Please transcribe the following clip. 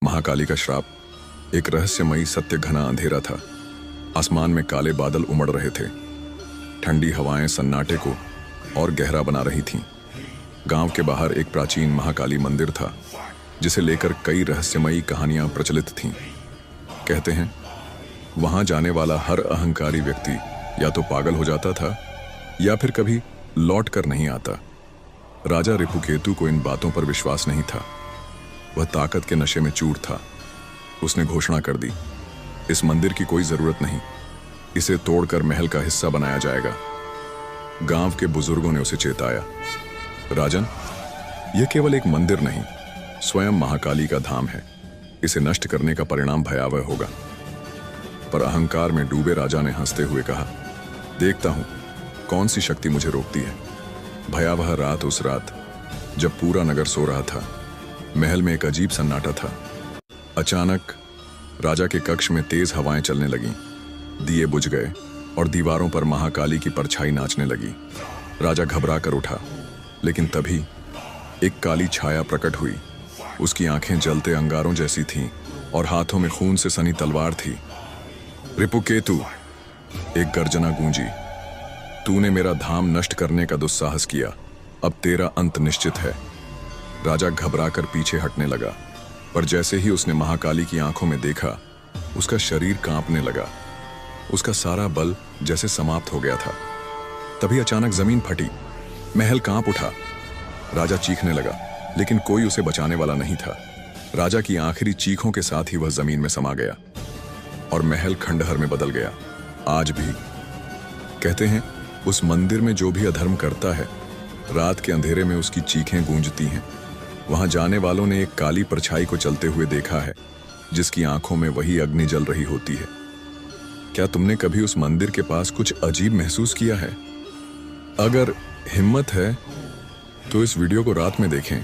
महाकाली का श्राप। एक रहस्यमयी सत्य घना अंधेरा था। आसमान में काले बादल उमड़ रहे थे। ठंडी हवाएं सन्नाटे को और गहरा बना रही थीं। गांव के बाहर एक प्राचीन महाकाली मंदिर था, जिसे लेकर कई रहस्यमयी कहानियां प्रचलित थीं। कहते हैं वहां जाने वाला हर अहंकारी व्यक्ति या तो पागल हो जाता था या फिर कभी लौट कर नहीं आता। राजा रिपुकेतु को इन बातों पर विश्वास नहीं था। वह ताकत के नशे में चूर था। उसने घोषणा कर दी, इस मंदिर की कोई जरूरत नहीं, इसे तोड़कर महल का हिस्सा बनाया जाएगा। गांव के बुजुर्गों ने उसे चेताया, राजन, यह केवल एक मंदिर नहीं, स्वयं महाकाली का धाम है। इसे नष्ट करने का परिणाम भयावह होगा। पर अहंकार में डूबे राजा ने हंसते हुए कहा, देखता हूं कौन सी शक्ति मुझे रोकती है। भयावह रात उस रात, जब पूरा नगर सो रहा था, महल में एक अजीब सन्नाटा था। अचानक राजा के कक्ष में तेज हवाएं चलने लगीं। दिए बुझ गए और दीवारों पर महाकाली की परछाई नाचने लगी। राजा घबरा कर उठा, लेकिन तभी एक काली छाया प्रकट हुई। उसकी आंखें जलते अंगारों जैसी थीं और हाथों में खून से सनी तलवार थी। रिपुकेतु, एक गर्जना गूंजी, तूने मेरा धाम नष्ट करने का दुस्साहस किया, अब तेरा अंत निश्चित है। राजा घबराकर पीछे हटने लगा, पर जैसे ही उसने महाकाली की आंखों में देखा, उसका शरीर कांपने लगा। उसका सारा बल जैसे समाप्त हो गया था। तभी अचानक जमीन फटी, महल कांप उठा। राजा चीखने लगा, लेकिन कोई उसे बचाने वाला नहीं था। राजा की आखिरी चीखों के साथ ही वह जमीन में समा गया और महल खंडहर में बदल गया। आज भी कहते हैं, उस मंदिर में जो भी अधर्म करता है, रात के अंधेरे में उसकी चीखें गूंजती हैं। वहां जाने वालों ने एक काली परछाई को चलते हुए देखा है, जिसकी आंखों में वही अग्नि जल रही होती है। क्या तुमने कभी उस मंदिर के पास कुछ अजीब महसूस किया है? अगर हिम्मत है तो इस वीडियो को रात में देखें।